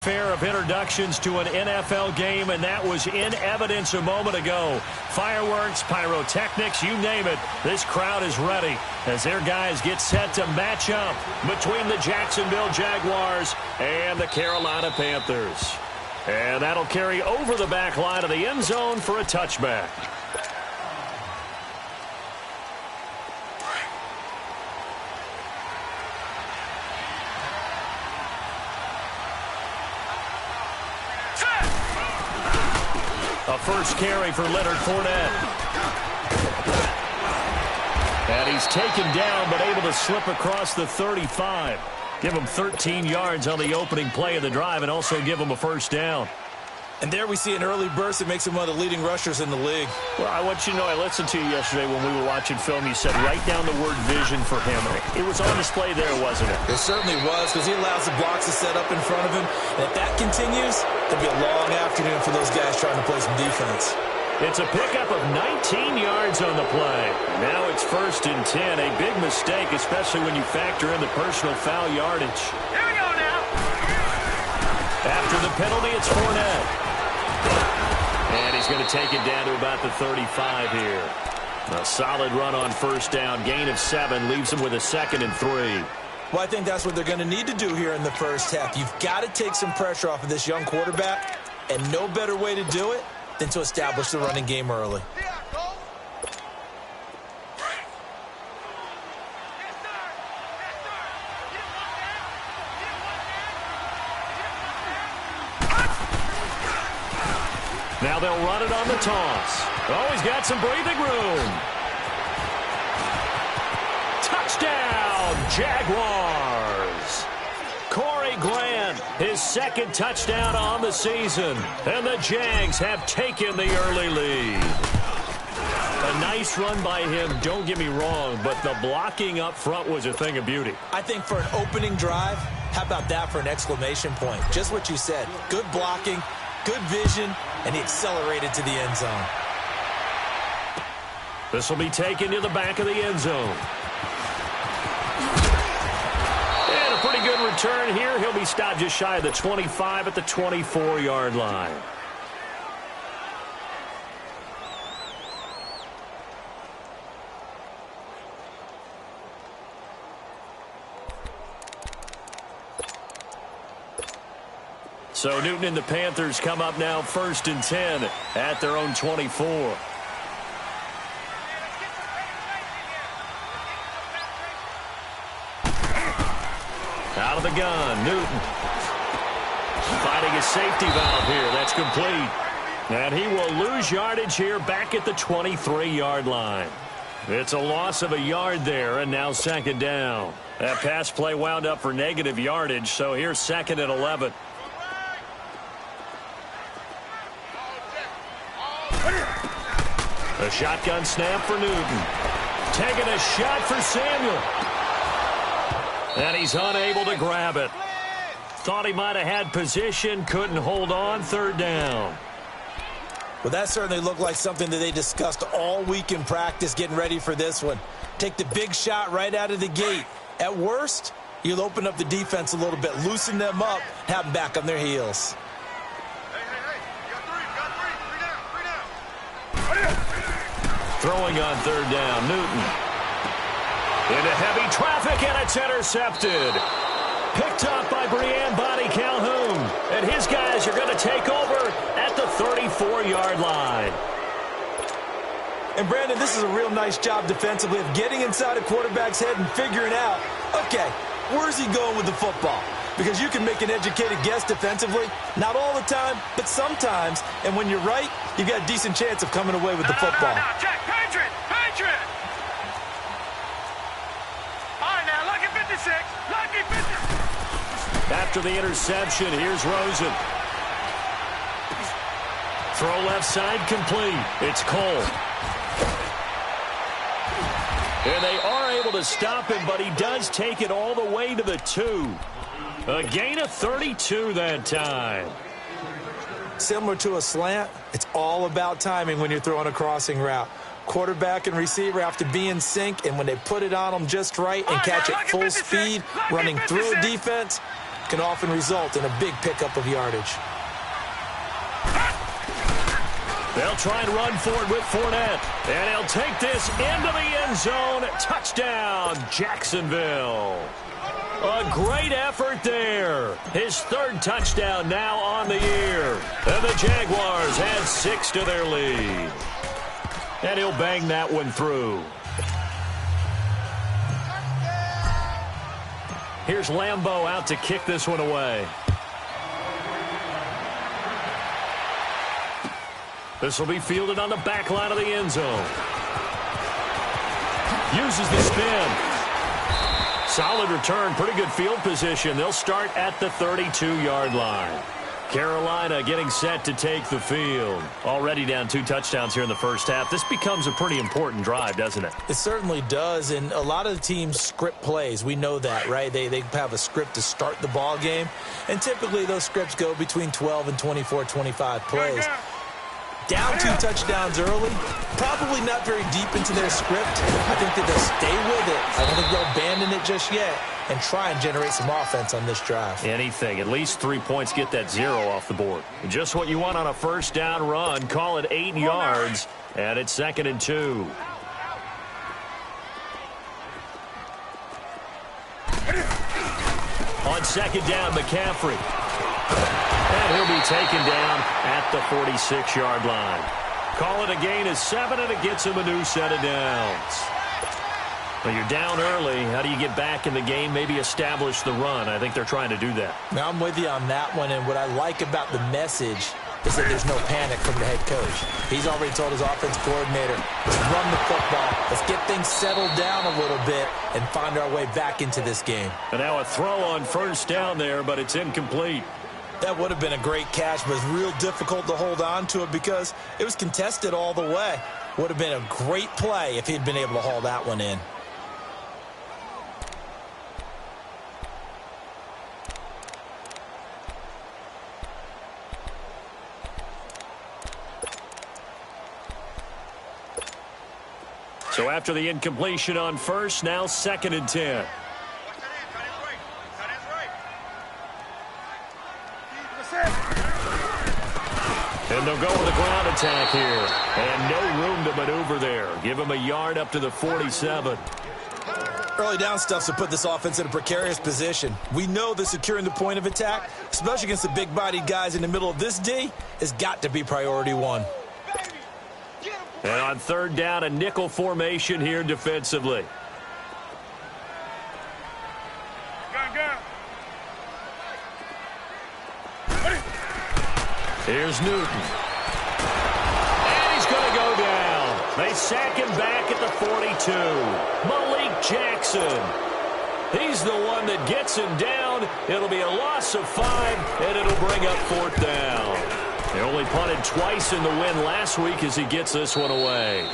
Fair of introductions to an NFL game, and that was in evidence a moment ago. Fireworks, pyrotechnics, you name it. This crowd is ready as their guys get set to match up between the Jacksonville Jaguars and the Carolina Panthers. And that'll carry over the back line of the end zone for a touchback. A first carry for Leonard Fournette. And he's taken down but able to slip across the 35. Give him 13 yards on the opening play of the drive and also give him a first down. And there we see an early burst that makes him one of the leading rushers in the league. Well, I want you to know, I listened to you yesterday when we were watching film. You said write down the word vision for him. It was on display there, wasn't it? It certainly was, because he allows the blocks to set up in front of him. And if that continues, there'll be a long afternoon for those guys trying to play some defense. It's a pickup of 19 yards on the play. Now it's 1st and 10. A big mistake, especially when you factor in the personal foul yardage. Here we go now. After the penalty, it's Fournette. And he's going to take it down to about the 35 here. A solid run on first down. Gain of 7 leaves him with a 2nd and 3. Well, I think that's what they're going to need to do here in the first half. You've got to take some pressure off of this young quarterback, and no better way to do it than to establish the running game early. Now they'll run it on the toss. Oh, he's got some breathing room. Touchdown, Jaguars. Corey Grant, his 2nd touchdown on the season. And the Jags have taken the early lead. A nice run by him, don't get me wrong, but the blocking up front was a thing of beauty. I think for an opening drive, how about that for an exclamation point? Just what you said. Good blocking, good vision, and he accelerated to the end zone. This will be taken to the back of the end zone. And a pretty good return here. He'll be stopped just shy of the 25 at the 24-yard line. So Newton and the Panthers come up now 1st and 10 at their own 24. Out of the gun, Newton. Finding a safety valve here. That's complete. And he will lose yardage here back at the 23-yard line. It's a loss of a yard there, and now 2nd down. That pass play wound up for negative yardage, so here's 2nd and 11. A shotgun snap for Newton. Taking a shot for Samuel. And he's unable to grab it. Thought he might have had position, couldn't hold on, 3rd down. Well, that certainly looked like something that they discussed all week in practice getting ready for this one. Take the big shot right out of the gate. At worst, you'll open up the defense a little bit, loosen them up, have them back on their heels. Throwing on 3rd down, Newton. Into heavy traffic, and it's intercepted. Picked up by Brian Bonnie Calhoun. And his guys are going to take over at the 34-yard line. And, Brandon, this is a real nice job defensively of getting inside a quarterback's head and figuring out, okay, where's he going with the football? Because you can make an educated guess defensively. Not all the time, but sometimes. And when you're right, you've got a decent chance of coming away with the football. No, check, Patriot. All right, now, lucky 56. Lucky 56. After the interception, here's Rosen. Throw left side complete. It's Cole. And they are able to stop him, but he does take it all the way to the 2. A gain of 32 that time. Similar to a slant, it's all about timing when you're throwing a crossing route. Quarterback and receiver have to be in sync, and when they put it on them just right and catch it full speed, running through a defense, can often result in a big pickup of yardage. They'll try and run for it with Fournette. And he'll take this into the end zone. Touchdown, Jacksonville. A great effort there. His third touchdown now on the year. And the Jaguars add 6 to their lead. And he'll bang that one through. Here's Lambeau out to kick this one away. This will be fielded on the back line of the end zone. Uses the spin. Solid return, pretty good field position. They'll start at the 32-yard line. Carolina getting set to take the field. Already down 2 touchdowns here in the first half. This becomes a pretty important drive, doesn't it? It certainly does, and a lot of the teams script plays. We know that, right? They have a script to start the ball game, and typically those scripts go between 12 and 24, 25 plays. Down 2 touchdowns early, probably not very deep into their script. I think that they'll stay with it. I don't think they'll abandon it just yet and try and generate some offense on this drive. Anything. At least 3 points, get that 0 off the board. Just what you want on a first down run. Call it 8 yards, and it's 2nd and 2. On 2nd down, McCaffrey. And he'll be taken down at the 46-yard line. Call it a gain of 7, and it gets him a new set of downs. Well, you're down early. How do you get back in the game? Maybe establish the run. I think they're trying to do that. Now, I'm with you on that one, and what I like about the message is that there's no panic from the head coach. He's already told his offense coordinator, let's run the football. Let's get things settled down a little bit and find our way back into this game. And now a throw on first down there, but it's incomplete. That would have been a great catch, but it's real difficult to hold on to it because it was contested all the way. Would have been a great play if he'd been able to haul that one in. So after the incompletion on first, now 2nd and 10. And they'll go with a ground attack here. And no room to maneuver there. Give him a yard up to the 47. Early down stuffs will put this offense in a precarious position. We know that securing the point of attack, especially against the big-bodied guys in the middle of this D, has got to be priority 1. And on 3rd down, a nickel formation here defensively. Here's Newton. And he's going to go down. They sack him back at the 42. Malik Jackson. He's the one that gets him down. It'll be a loss of 5, and it'll bring up 4th down. They only punted twice in the win last week as he gets this one away.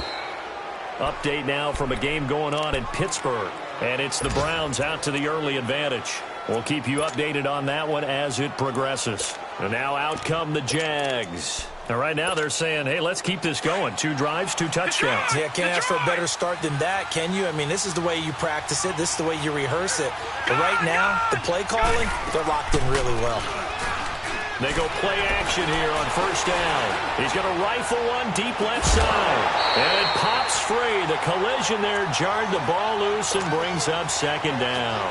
Update now from a game going on in Pittsburgh. And it's the Browns out to the early advantage. We'll keep you updated on that one as it progresses. And now out come the Jags. And right now they're saying, hey, let's keep this going. 2 drives, 2 touchdowns. Yeah, can't ask for a better start than that, can you? I mean, this is the way you practice it. This is the way you rehearse it. But right now, the play calling, they're locked in really well. They go play action here on first down. He's going to rifle one deep left side. And it pops free. The collision there jarred the ball loose and brings up 2nd down.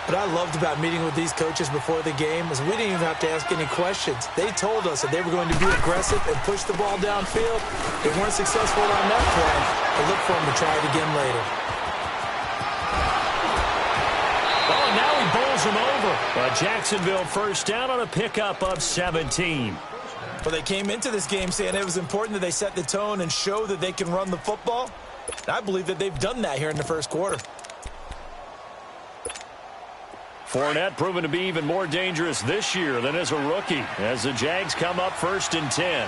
What I loved about meeting with these coaches before the game is we didn't even have to ask any questions. They told us that they were going to be aggressive and push the ball downfield. They weren't successful on that play. But look for them to try it again later. Oh, now he bowls him over. Jacksonville first down on a pickup of 17. Well, they came into this game saying it was important that they set the tone and show that they can run the football. And I believe that they've done that here in the first quarter. Fournette proven to be even more dangerous this year than as a rookie as the Jags come up 1st and 10.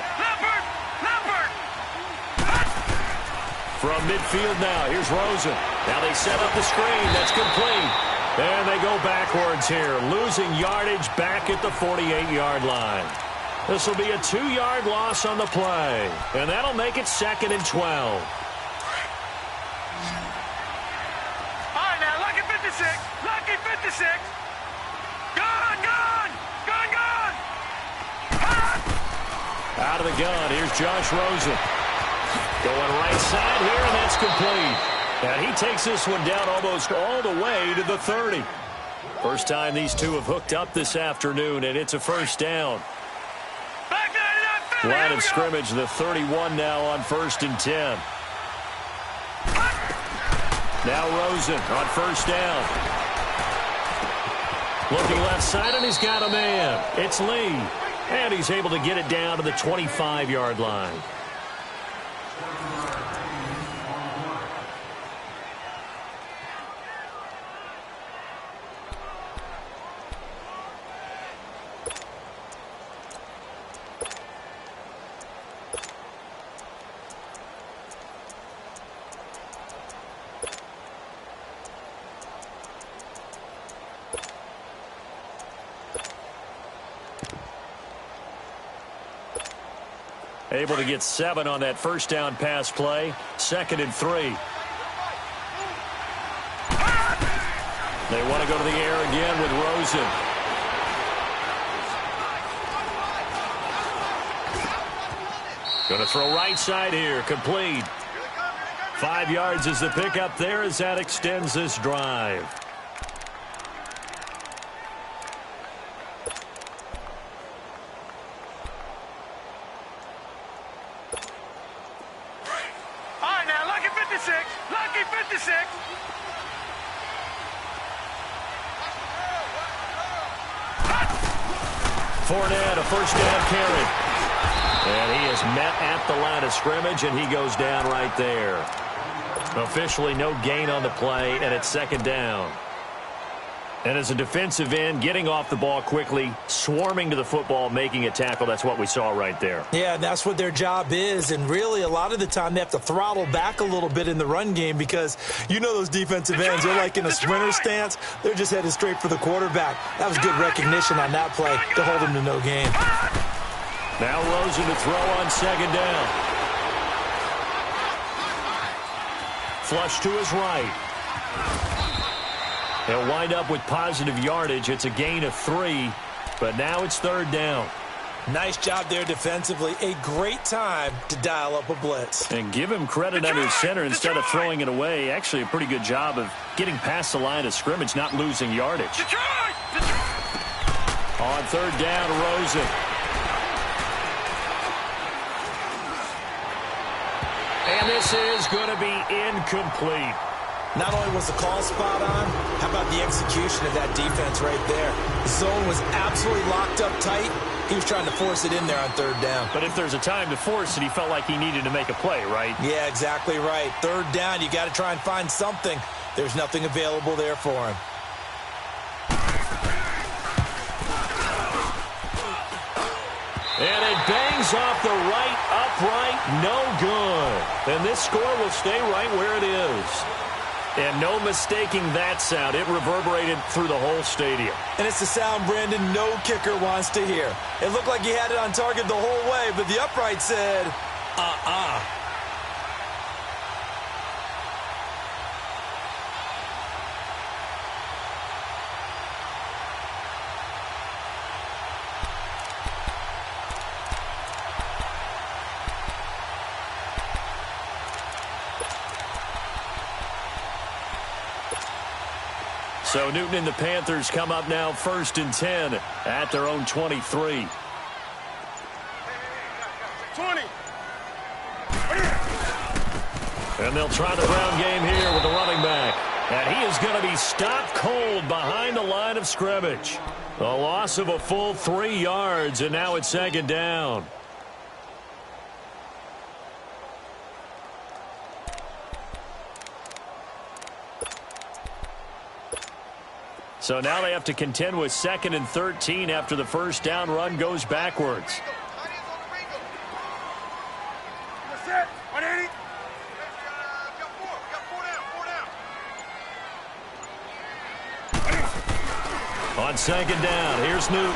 From midfield now, here's Rosen. Now they set up the screen. That's complete. And they go backwards here, losing yardage back at the 48-yard line. This will be a 2-yard loss on the play, and that'll make it 2nd and 12. All right, now, lucky 56. Lucky 56. Out of the gun, here's Josh Rosen. Going right side here, and that's complete. And he takes this one down almost all the way to the 30. First time these two have hooked up this afternoon, and it's a first down. Line of scrimmage, the 31 now on 1st and 10. Now Rosen on first down. Looking left side, and he's got a man. It's Lee. And he's able to get it down to the 25-yard line. Able to get 7 on that first down pass play. 2nd and 3. They want to go to the air again with Rosen. Going to throw right side here. Complete. 5 yards is the pickup there as that extends this drive. Fournette, a first down carry. And he is met at the line of scrimmage, and he goes down right there. Officially no gain on the play, and it's 2nd down. And as a defensive end, getting off the ball quickly, swarming to the football, making a tackle, that's what we saw right there. Yeah, that's what their job is, and really a lot of the time they have to throttle back a little bit in the run game because you know those defensive ends, they're like in a sprinter stance. They're just headed straight for the quarterback. That was good recognition on that play to hold him to no gain. Now Rosen to throw on 2nd down. Flush to his right. They'll wind up with positive yardage. It's a gain of 3, but now it's 3rd down. Nice job there defensively. A great time to dial up a blitz. And give him credit under center instead of throwing it away. Actually, a pretty good job of getting past the line of scrimmage, not losing yardage. On 3rd down, Rosen. And this is going to be incomplete. Not only was the call spot on, how about the execution of that defense right there? The zone was absolutely locked up tight. He was trying to force it in there on 3rd down. But if there's a time to force it, he felt like he needed to make a play, right? Yeah, exactly right. 3rd down, you got to try and find something. There's nothing available there for him. And it bangs off the right upright, no good. And this score will stay right where it is. And no mistaking that sound. It reverberated through the whole stadium. And it's the sound, Brandon, no kicker wants to hear. It looked like he had it on target the whole way, but the upright said, So Newton and the Panthers come up now 1st and 10 at their own 23. 20. And they'll try the ground game here with the running back. And he is going to be stopped cold behind the line of scrimmage. A loss of a full 3 yards, and now it's 2nd down. So now they have to contend with 2nd and 13 after the first down run goes backwards. On 2nd down, here's Newton.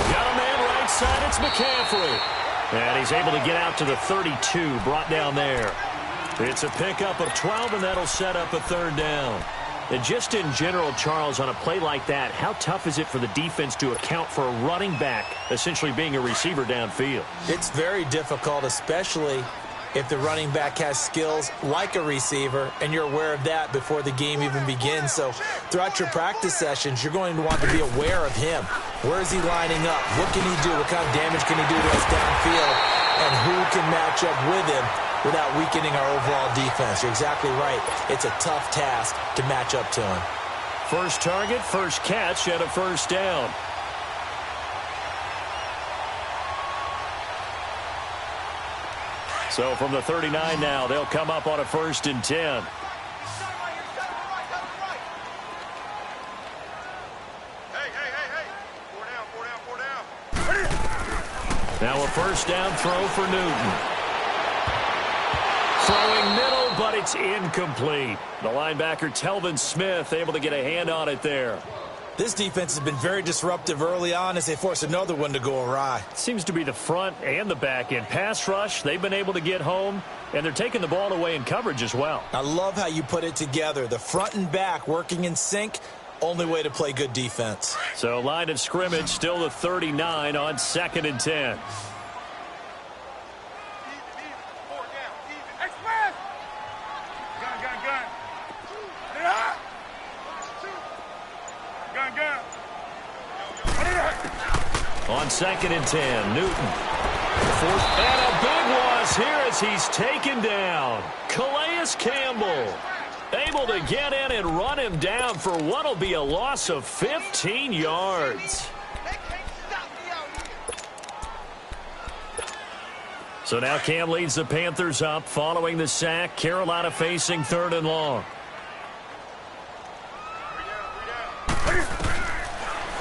Got a man right side, it's McCaffrey. And he's able to get out to the 32, brought down there. It's a pickup of 12, and that'll set up a 3rd down. And just in general, Charles, on a play like that, how tough is it for the defense to account for a running back essentially being a receiver downfield? It's very difficult, especially if the running back has skills like a receiver, and you're aware of that before the game even begins. So throughout your practice sessions, you're going to want to be aware of him. Where is he lining up? What can he do? What kind of damage can he do to us downfield? And who can match up with him without weakening our overall defense? You're exactly right. It's a tough task to match up to him. First target, first catch, and a first down. So from the 39 now, they'll come up on a 1st and 10. Now a first down throw for Newton. Throwing middle, but it's incomplete. The linebacker, Telvin Smith, able to get a hand on it there. This defense has been very disruptive early on as they force another one to go awry. Seems to be the front and the back end. Pass rush, they've been able to get home, and they're taking the ball away in coverage as well. I love how you put it together. The front and back working in sync, only way to play good defense. So line of scrimmage, still the 39 on 2nd and 10. On 2nd and 10, Newton. And a big loss here as he's taken down. Calais Campbell able to get in and run him down for what will be a loss of 15 yards. So now Cam leads the Panthers up following the sack. Carolina facing 3rd and long.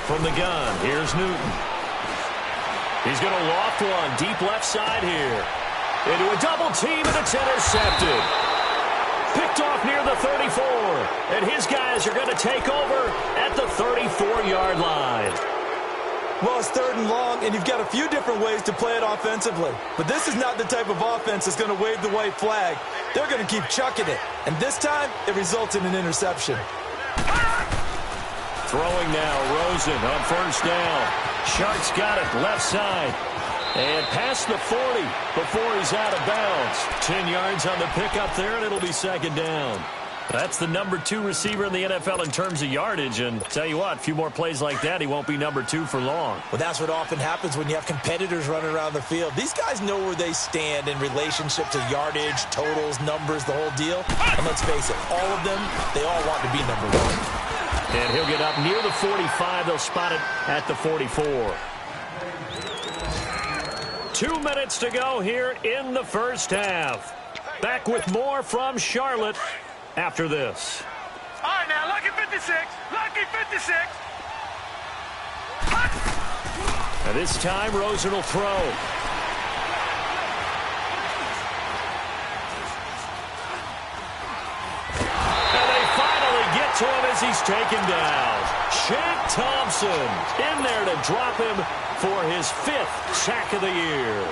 From the gun, here's Newton. He's going to loft one deep left side here. Into a double team, and it's intercepted. Picked off near the 34. And his guys are going to take over at the 34-yard line. Well, it's 3rd and long, and you've got a few different ways to play it offensively. But this is not the type of offense that's going to wave the white flag. They're going to keep chucking it. And this time, it results in an interception. Throwing now, Rosen on 1st down. Sharks got it left side. And past the 40 before he's out of bounds. 10 yards on the pickup there, and it'll be 2nd down. That's the number 2 receiver in the NFL in terms of yardage. And tell you what, a few more plays like that, he won't be number 2 for long. Well, that's what often happens when you have competitors running around the field. These guys know where they stand in relationship to yardage, totals, numbers, the whole deal. And let's face it, all of them, they all want to be number 1. And he'll get up near the 45. They'll spot it at the 44. 2 minutes to go here in the first half. Back with more from Charlotte after this. All right, now, lucky 56. Lucky 56. And this time, Rosen will throw. To him as he's taken down. Shaq Thompson in there to drop him for his 5th sack of the year.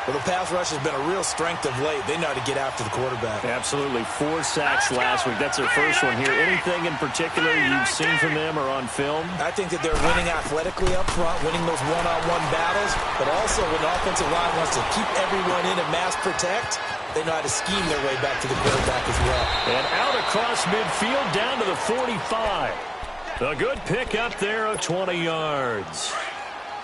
Well, the pass rush has been a real strength of late. They know how to get after the quarterback. Absolutely. 4 sacks last week. That's their first one here. Anything in particular you've seen from them or on film? I think that they're winning athletically up front, winning those one-on-one battles, but also when the offensive line wants to keep everyone in and mass protect, they know how to scheme their way back to the quarterback as well. And out across midfield down to the 45. A good pick up there of 20 yards.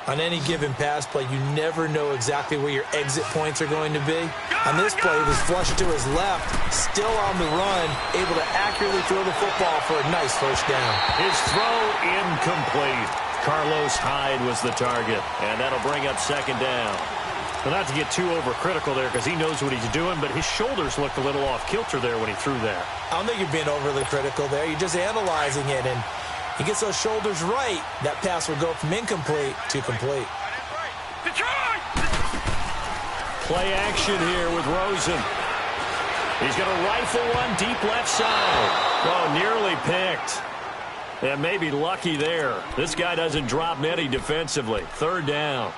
On any given pass play, you never know exactly where your exit points are going to be. On this play, he was flushed to his left, still on the run, able to accurately throw the football for a nice first down. His throw incomplete. Carlos Hyde was the target, and that'll bring up 2nd down. Well, not to get too overcritical there because he knows what he's doing, but his shoulders looked a little off kilter there when he threw that. I don't think you're being overly critical there. You're just analyzing it, and he gets those shoulders right, that pass will go from incomplete to complete. Play action here with Rosen. He's going to rifle one deep left side. Oh, nearly picked. And maybe lucky there. This guy doesn't drop many defensively. 3rd down.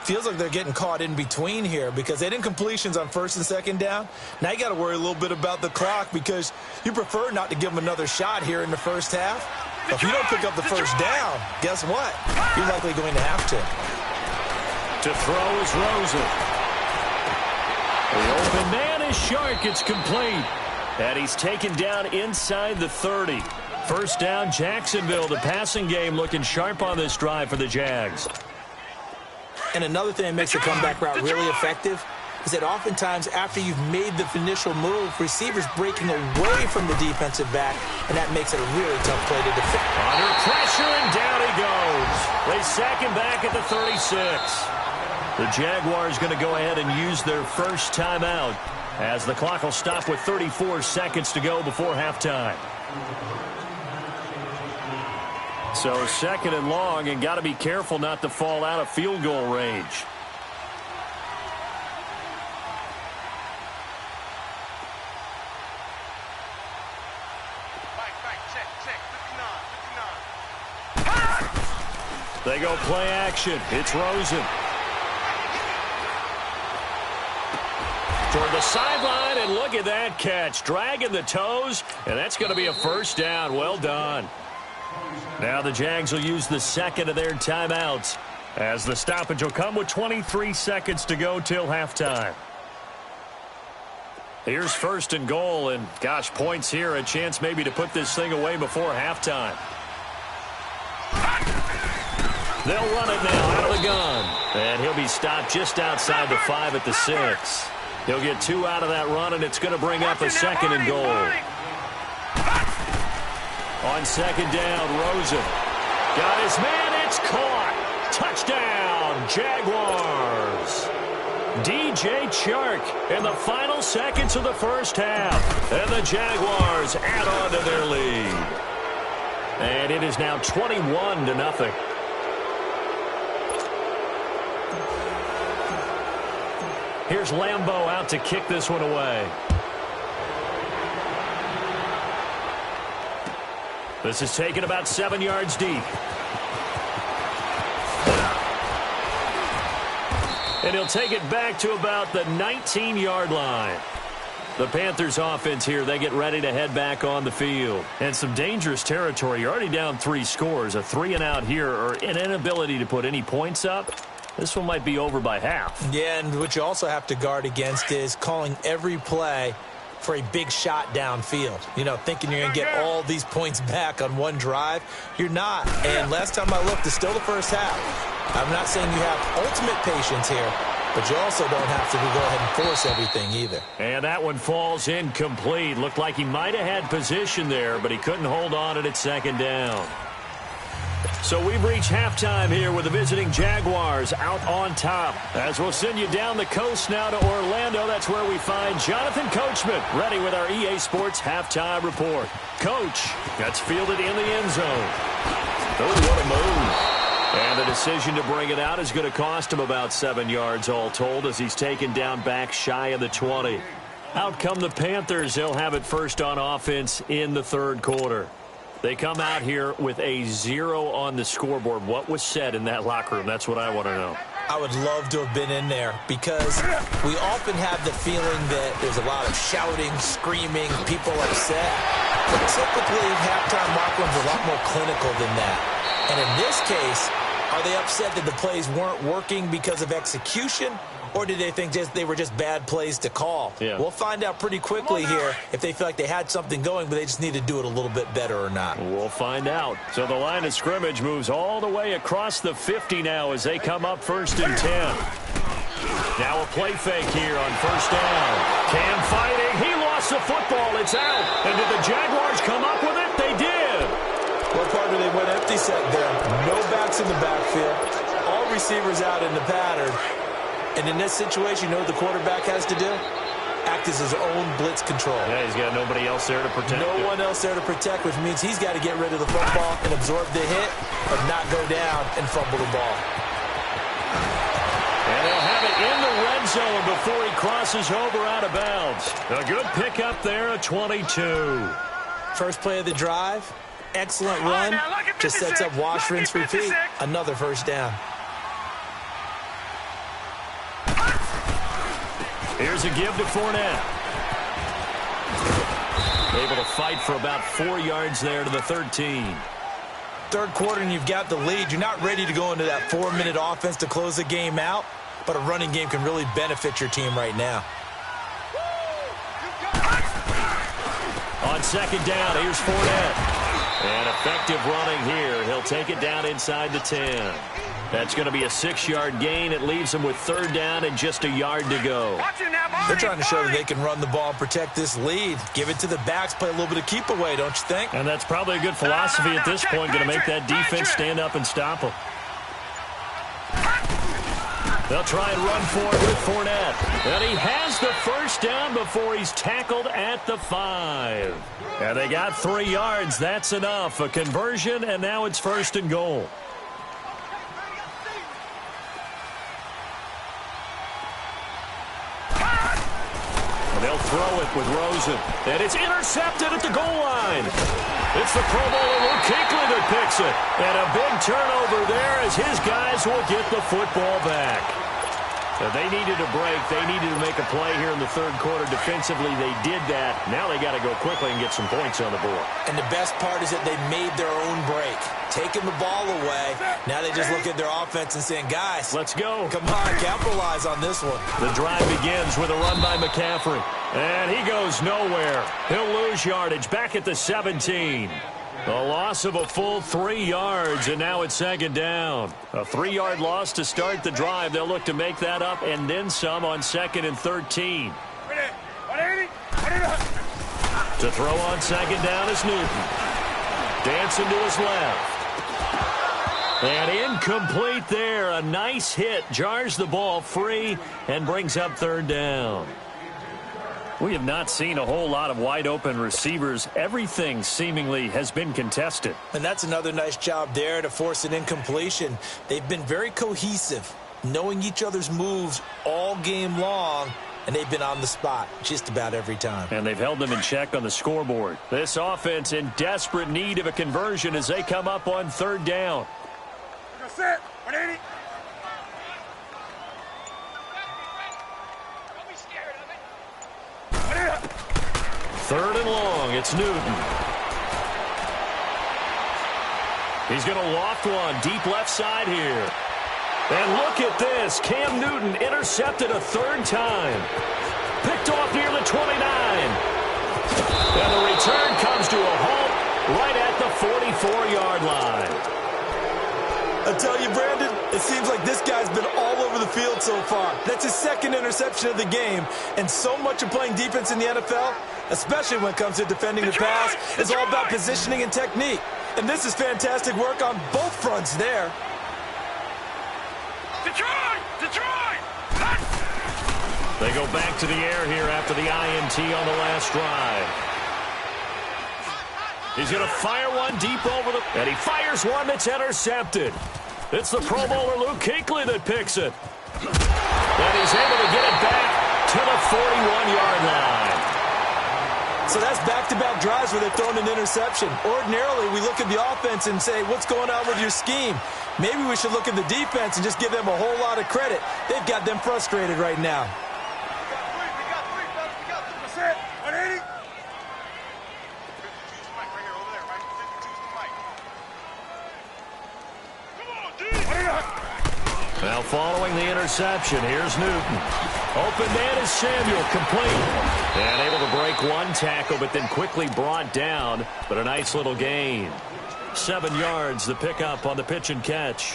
feels like they're getting caught in between here because they didn't completions on first and second down. Now you got to worry a little bit about the clock because you prefer not to give them another shot here in the first half. But if you don't pick up the first down, guess what? You're likely going to have to. To throw is Rosen. The open man is Shark. It's complete. And he's taken down inside the 30. First down, Jacksonville. The passing game looking sharp on this drive for the Jags. And another thing that makes the comeback route really effective is that oftentimes after you've made the initial move, receivers breaking away from the defensive back, and that makes it a really tough play to defend. Under pressure, and down he goes. They sack him back at the 36. The Jaguars going to go ahead and use their first timeout as the clock will stop with 34 seconds to go before halftime. So second and long, and got to be careful not to fall out of field goal range. They go play action. It's Rosen. Toward the sideline, and look at that catch. Dragging the toes, and that's going to be a first down. Well done. Now the Jags will use the second of their timeouts as the stoppage will come with 23 seconds to go till halftime. Here's first and goal, and gosh, points here, a chance maybe to put this thing away before halftime. They'll run it now out of the gun, and he'll be stopped just outside the 5 at the 6. He'll get 2 out of that run, and it's going to bring up a second and goal. On second down, Rosen got his man. It's caught. Touchdown, Jaguars. DJ Chark in the final seconds of the first half. And the Jaguars add on to their lead. And it is now 21-0. Here's Lambeau out to kick this one away. This is taken about 7 yards deep. And he'll take it back to about the 19-yard line. The Panthers offense here, they get ready to head back on the field. And some dangerous territory. You're already down 3 scores. A 3-and-out here, or an inability to put any points up. This one might be over by half. Yeah, and what you also have to guard against is calling every play for a big shot downfield. You know, thinking you're going to get all these points back on one drive. You're not. And last time I looked, it's still the first half. I'm not saying you have ultimate patience here, but you also don't have to go ahead and force everything either. And that one falls incomplete. Looked like he might have had position there, but he couldn't hold on at second down. So we've reached halftime here with the visiting Jaguars out on top. As we'll send you down the coast now to Orlando, that's where we find Jonathan Coachman ready with our EA Sports halftime report. Coach, that's fielded in the end zone. Oh, what a move. And the decision to bring it out is going to cost him about 7 yards all told as he's taken down back shy of the 20. Out come the Panthers. They'll have it first on offense in the third quarter. They come out here with a 0 on the scoreboard. What was said in that locker room? That's what I want to know. I would love to have been in there because we often have the feeling that there's a lot of shouting, screaming, people upset. But typically, halftime locker rooms are a lot more clinical than that. And in this case, are they upset that the plays weren't working because of execution? Or did they think they were just bad plays to call? Yeah. We'll find out pretty quickly here if they feel like they had something going, but they just need to do it a little bit better or not. We'll find out. So the line of scrimmage moves all the way across the 50 now as they come up first and 10. Now a play fake here on first down. Cam fighting. He lost the football. It's out. And did the Jaguars come up with it? They did. What part do they went empty set there? No backs in the backfield. All receivers out in the pattern. And in this situation, you know what the quarterback has to do? Act as his own blitz control. Yeah, he's got nobody else there to protect. No one else there to protect, which means he's got to get rid of the football and absorb the hit, but not go down and fumble the ball. And they'll have it in the red zone before he crosses over out of bounds. A good pickup there at 22. First play of the drive. Excellent run. Just sets up wash, rinse, repeat. Another first down. Here's a give to Fournette. Able to fight for about 4 yards there to the 13. Third quarter and you've got the lead. You're not ready to go into that 4-minute offense to close the game out, but a running game can really benefit your team right now. On second down, here's Fournette. And effective running here. He'll take it down inside the 10. That's going to be a 6-yard gain. It leaves them with third down and just a yard to go. They're trying to show that they can run the ball and protect this lead. Give it to the backs, play a little bit of keep away, don't you think? And that's probably a good philosophy at this point, going to make that defense stand up and stop them. They'll try and run for it with Fournette. And he has the first down before he's tackled at the 5. And they got 3 yards. That's enough. A conversion, and now it's first and goal. And they'll throw it with Rosen. And it's intercepted at the goal line. It's the Pro Bowler Luke Kuechly that picks it. And a big turnover there as his guys will get the football back. So they needed a break. They needed to make a play here in the third quarter. Defensively, they did that. Now they got to go quickly and get some points on the board. And the best part is that they made their own break. Taking the ball away. Now they just look at their offense and saying, guys, let's go. Come on, capitalize on this one. The drive begins with a run by McCaffrey. And he goes nowhere. He'll lose yardage back at the 17. A loss of a full 3 yards, and now it's second down. A 3-yard loss to start the drive. They'll look to make that up and then some on second and 13. To throw on second down is Newton. Dancing to his left. And incomplete there. A nice hit. Jars the ball free and brings up third down. We have not seen a whole lot of wide-open receivers. Everything seemingly has been contested. And that's another nice job there to force an incompletion. They've been very cohesive, knowing each other's moves all game long, and they've been on the spot just about every time. And they've held them in check on the scoreboard. This offense in desperate need of a conversion as they come up on third down. Set. 180. Third and long, it's Newton. He's going to loft one deep left side here. And look at this. Cam Newton intercepted a third time. Picked off near the 29. And the return comes to a halt right at the 44-yard line. I tell you, Brandon, it seems like this guy's been all over the field so far. That's his second interception of the game. And so much of playing defense in the NFL, especially when it comes to defending the pass, is all about positioning and technique. And this is fantastic work on both fronts there. Detroit! Detroit! They go back to the air here after the INT on the last drive. He's going to fire one deep over the... And he fires one that's intercepted. It's the Pro Bowler Luke Kuechly that picks it. And he's able to get it back to the 41-yard line. So that's back-to-back drives where they've thrown an interception. Ordinarily, we look at the offense and say, what's going on with your scheme? Maybe we should look at the defense and just give them a whole lot of credit. They've got them frustrated right now. We got three, fellas. We got 3%. 180. Now following the interception, here's Newton. Open man is Samuel, complete. And able to break one tackle, but then quickly brought down. But a nice little gain. 7 yards, the pickup on the pitch and catch.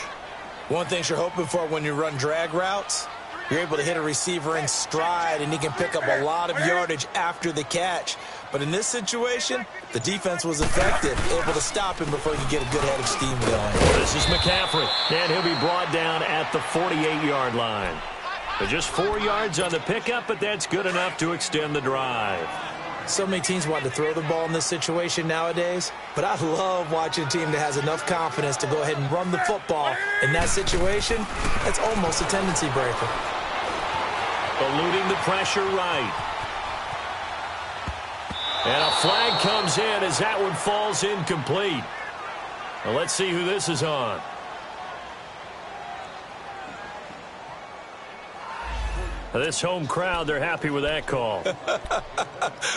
One thing you're hoping for when you run drag routes, you're able to hit a receiver in stride, and he can pick up a lot of yardage after the catch. But in this situation, the defense was effective, able to stop him before he could get a good head of steam going. This is McCaffrey, and he'll be brought down at the 48-yard line. So just 4 yards on the pickup, but that's good enough to extend the drive. So many teams want to throw the ball in this situation nowadays, but I love watching a team that has enough confidence to go ahead and run the football. In that situation, that's almost a tendency breaker. Eluding the pressure right. And a flag comes in as that one falls incomplete. Well, let's see who this is on. This home crowd, they're happy with that call.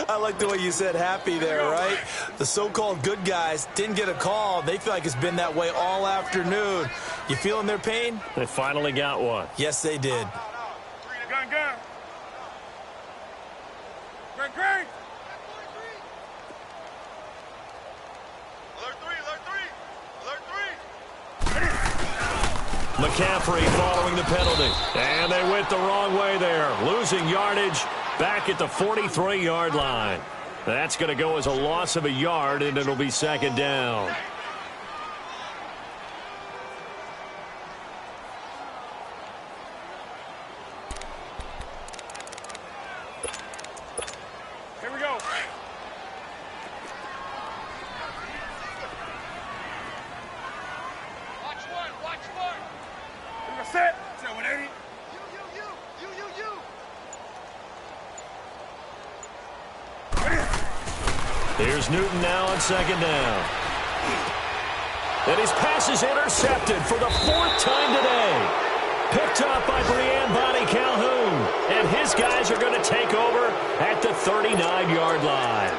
I like the way you said happy there, right? The so-called good guys didn't get a call. They feel like it's been that way all afternoon. You feeling their pain? They finally got one. Yes, they did. Gun, gun. Gun, gun. Alert three. McCaffrey following the penalty. And they went the wrong way there. Losing yardage back at the 43-yard line. That's going to go as a loss of a yard, and it'll be second down. Here we go. Watch one. We're gonna set. 180. Here's Newton now on second down. And his pass is intercepted for the fourth time today. Picked up by Bonnie Calhoun. And his guys are going to take over at the 39-yard line.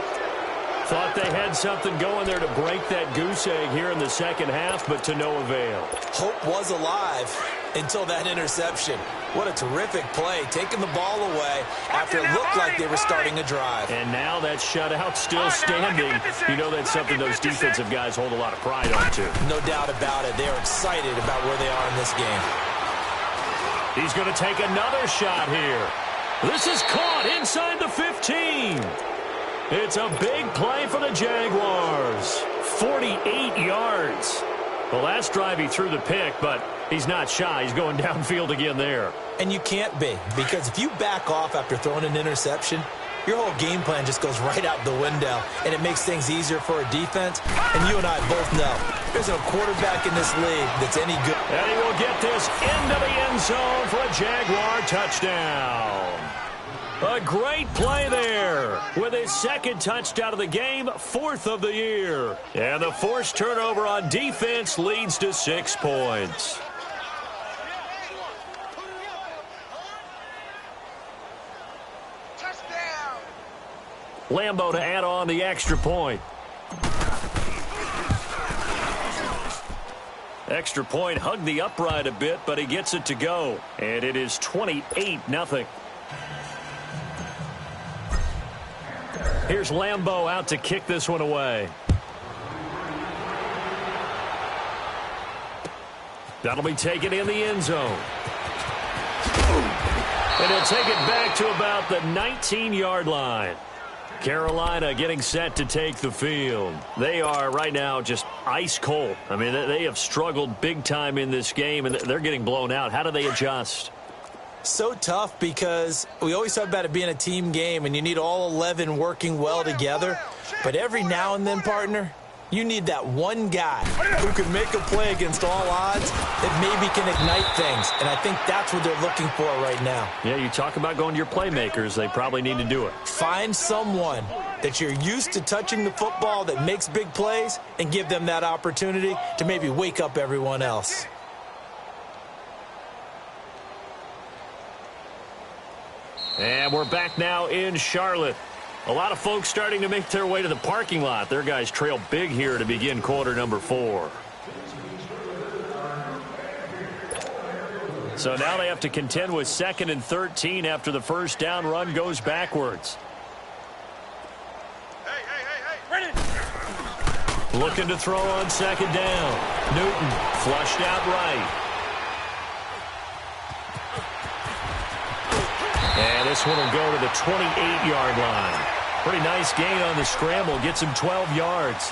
Thought they had something going there to break that goose egg here in the second half, but to no avail. Hope was alive until that interception. What a terrific play, taking the ball away after it looked like they were starting a drive. And now that shutout still standing. You know that's something those defensive guys hold a lot of pride on, too. No doubt about it. They're excited about where they are in this game. He's going to take another shot here. This is caught inside the 15. It's a big play for the Jaguars. 48 yards. The last drive he threw the pick, but he's not shy. He's going downfield again there. And you can't be, because if you back off after throwing an interception, your whole game plan just goes right out the window, and it makes things easier for a defense. And you and I both know there's no quarterback in this league that's any good. And he will get this into the end zone for a Jaguar touchdown. A great play there with his second touchdown of the game, fourth of the year. And the forced turnover on defense leads to 6 points. Touchdown. Lambo to add on the extra point. Extra point hugged the upright a bit, but he gets it to go. And it is 28-0. Here's Lambo out to kick this one away. That'll be taken in the end zone. And he'll take it back to about the 19-yard line. Carolina getting set to take the field. They are right now just ice cold. I mean, they have struggled big time in this game, and they're getting blown out. How do they adjust? So tough, because we always talk about it being a team game and you need all 11 working well together. But every now and then, partner, you need that one guy who can make a play against all odds that maybe can ignite things. And I think that's what they're looking for right now. Yeah, you talk about going to your playmakers. They probably need to do it. Find someone that you're used to touching the football that makes big plays and give them that opportunity to maybe wake up everyone else. And we're back now in Charlotte. A lot of folks starting to make their way to the parking lot. Their guys trail big here to begin quarter number 4. So now they have to contend with 2nd and 13 after the first down run goes backwards. Hey. Ready. Looking to throw on second down. Newton flushed out right. And this one will go to the 28-yard line. Pretty nice gain on the scramble. Gets him 12 yards.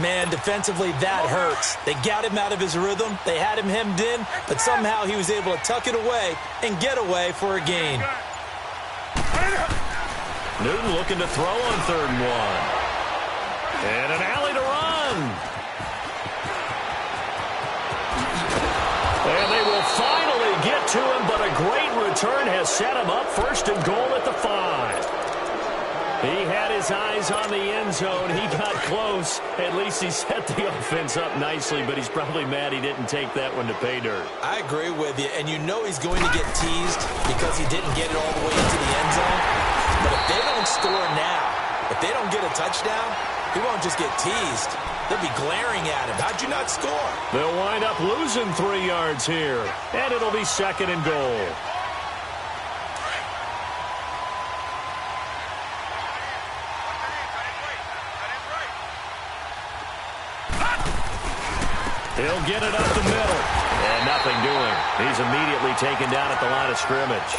Man, defensively, that hurts. They got him out of his rhythm. They had him hemmed in, but somehow he was able to tuck it away and get away for a gain. Newton looking to throw on 3rd and 1. And an alley to run. And they will finally get to him, but a great return has set him up 1st and goal at the 5. He had his eyes on the end zone. He got close. At least he set the offense up nicely, but he's probably mad he didn't take that one to pay dirt. I agree with you, and you know he's going to get teased because he didn't get it all the way into the end zone. But if they don't score now, if they don't get a touchdown, he won't just get teased. They'll be glaring at him. How'd you not score? They'll wind up losing 3 yards here, and it'll be 2nd and goal. He'll get it up the middle. And nothing doing. He's immediately taken down at the line of scrimmage.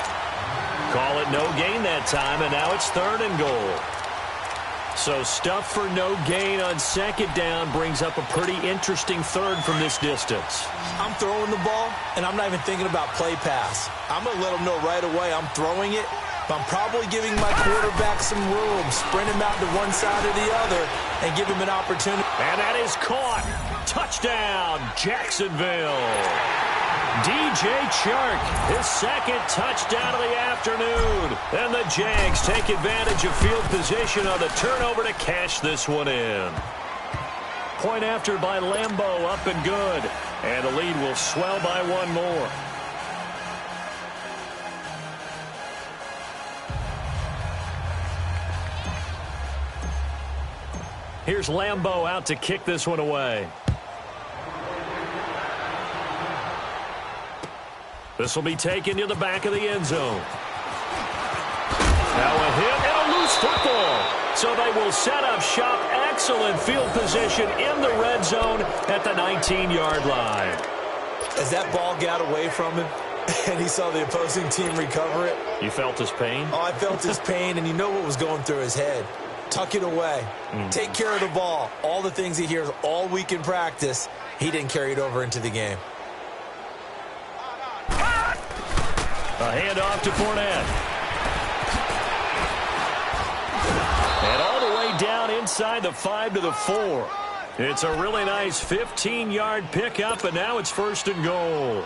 Call it no gain that time, and now it's 3rd and goal. So stuff for no gain on 2nd down brings up a pretty interesting 3rd from this distance. I'm throwing the ball, and I'm not even thinking about play pass. I'm going to let him know right away I'm throwing it, but I'm probably giving my quarterback some room, sprint him out to one side or the other, and give him an opportunity. And that is caught. Touchdown, Jacksonville. DJ Chark, his 2nd touchdown of the afternoon. And the Jags take advantage of field position on the turnover to cash this one in. Point after by Lambeau, up and good. And the lead will swell by 1 more. Here's Lambeau out to kick this one away. This will be taken to the back of the end zone. Now a hit and a loose football. So they will set up shop. Excellent field position in the red zone at the 19-yard line. As that ball got away from him and he saw the opposing team recover it. You felt his pain? Oh, I felt his pain, and you know what was going through his head. Tuck it away. Take care of the ball. All the things he hears all week in practice, he didn't carry it over into the game. A handoff to Fournette. And all the way down inside the 5 to the 4. It's a really nice 15-yard pickup, and now it's 1st and goal.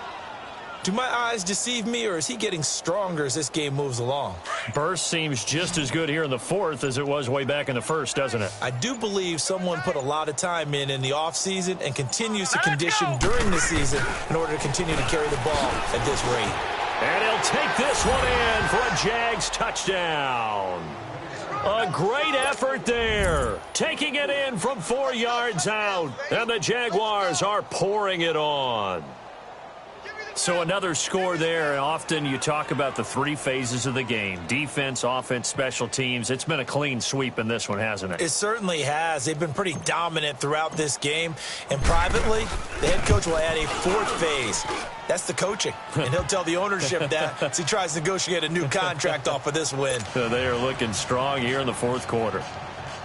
Do my eyes deceive me, or is he getting stronger as this game moves along? Burst seems just as good here in the 4th as it was way back in the 1st, doesn't it? I do believe someone put a lot of time in the offseason and continues to condition during the season in order to continue to carry the ball at this rate. And he'll take this one in for a Jags touchdown. A great effort there. Taking it in from 4 yards out. And the Jaguars are pouring it on. So another score there. Often you talk about the 3 phases of the game. Defense, offense, special teams. It's been a clean sweep in this one, hasn't it? It certainly has. They've been pretty dominant throughout this game. And privately, the head coach will add a 4th phase. That's the coaching. And he'll tell the ownership that as he tries to negotiate a new contract off of this win. They are looking strong here in the 4th quarter.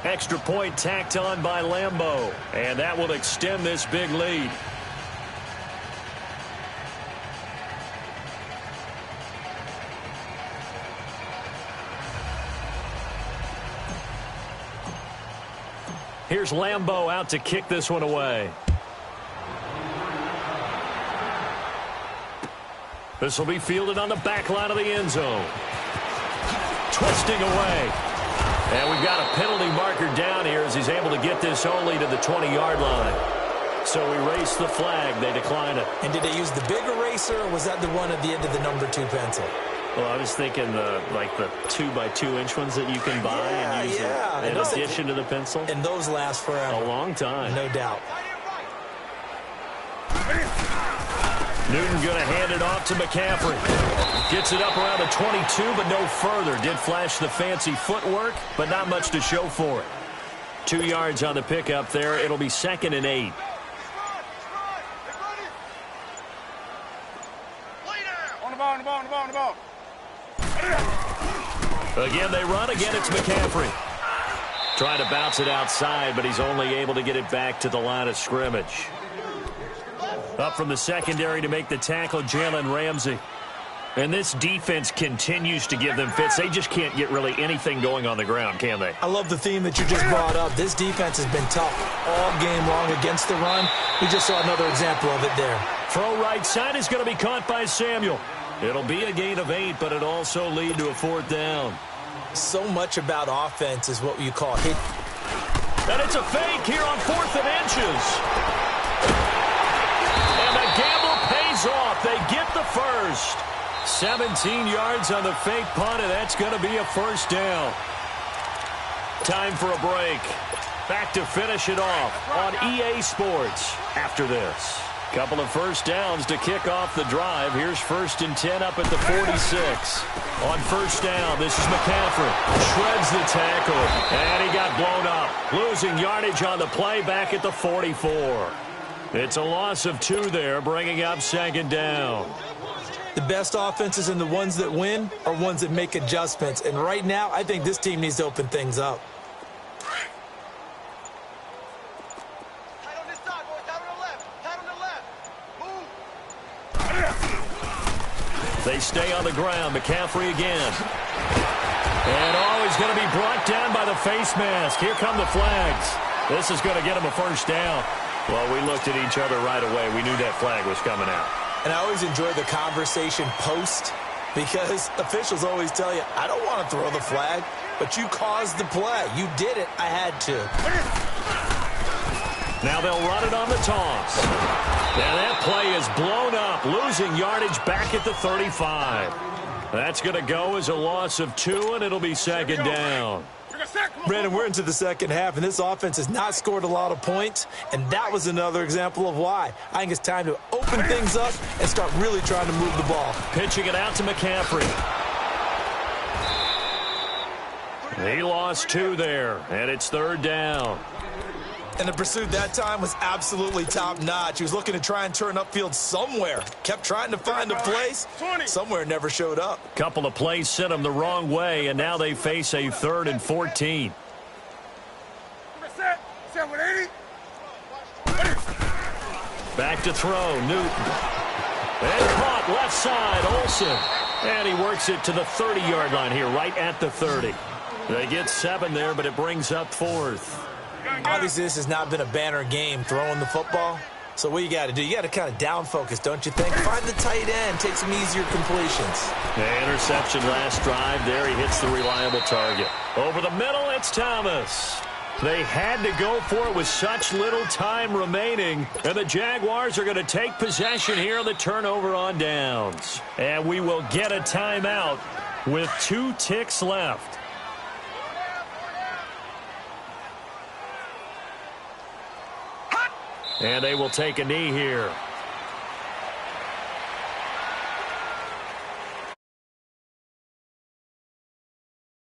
Extra point tacked on by Lambeau. And that will extend this big lead. Here's Lambeau out to kick this one away. This will be fielded on the back line of the end zone. Twisting away. And we've got a penalty marker down here as he's able to get this only to the 20-yard line. So we race the flag. They decline it. And did they use the big eraser, or was that the one at the end of the number 2 pencil? Well, I was thinking the 2x2-inch ones that you can buy and use in addition to the pencil. And those last forever. A long time. No doubt. Newton going to hand it off to McCaffrey. Gets it up around the 22, but no further. Did flash the fancy footwork, but not much to show for it. 2 yards on the pickup there. It'll be 2nd and 8. On the ball, on the ball, on the ball, on the ball. Again, they run. Again, it's McCaffrey. Trying to bounce it outside, but he's only able to get it back to the line of scrimmage. Up from the secondary to make the tackle, Jalen Ramsey. And this defense continues to give them fits. They just can't get really anything going on the ground, can they? I love the theme that you just brought up. This defense has been tough all game long against the run. We just saw another example of it there. Throw right side is going to be caught by Samuel. It'll be a gain of 8, but it also lead to a 4th down. So much about offense is what you call hit. And it's a fake here on 4th and inches. And the gamble pays off. They get the first. 17 yards on the fake punt, and that's going to be a first down. Time for a break. Back to finish it off on EA Sports after this. Couple of first downs to kick off the drive. Here's 1st and 10 up at the 46. On first down, this is McCaffrey. Shreds the tackle, and he got blown up. Losing yardage on the play back at the 44. It's a loss of 2 there, bringing up 2nd down. The best offenses and the ones that win are ones that make adjustments. And right now, I think this team needs to open things up. They stay on the ground. McCaffrey again. And he's going to be brought down by the face mask. Here come the flags. This is going to get him a first down. Well, we looked at each other right away. We knew that flag was coming out. And I always enjoy the conversation post because officials always tell you, I don't want to throw the flag, but you caused the play. You did it. I had to. Now they'll run it on the toss. And that play is blown up, losing yardage back at the 35. That's going to go as a loss of 2, and it'll be 2nd down. Brandon, we're into the second half, and this offense has not scored a lot of points, and that was another example of why. I think it's time to open things up and start really trying to move the ball. Pitching it out to McCaffrey. He lost 2 there, and it's 3rd down. And the pursuit that time was absolutely top-notch. He was looking to try and turn upfield somewhere. Kept trying to find a place. Somewhere never showed up. Couple of plays sent him the wrong way, and now they face a 3rd and 14. Back to throw. Newton. And caught left side. Olsen. And he works it to the 30-yard line here, right at the 30. They get 7 there, but it brings up 4th. Obviously, this has not been a banner game throwing the football. So what you got to do, you got to kind of down focus, don't you think? Find the tight end, take some easier completions. The interception last drive there. He hits the reliable target. Over the middle, it's Thomas. They had to go for it with such little time remaining. And the Jaguars are going to take possession here on the turnover on downs. And we will get a timeout with 2 ticks left. And they will take a knee here.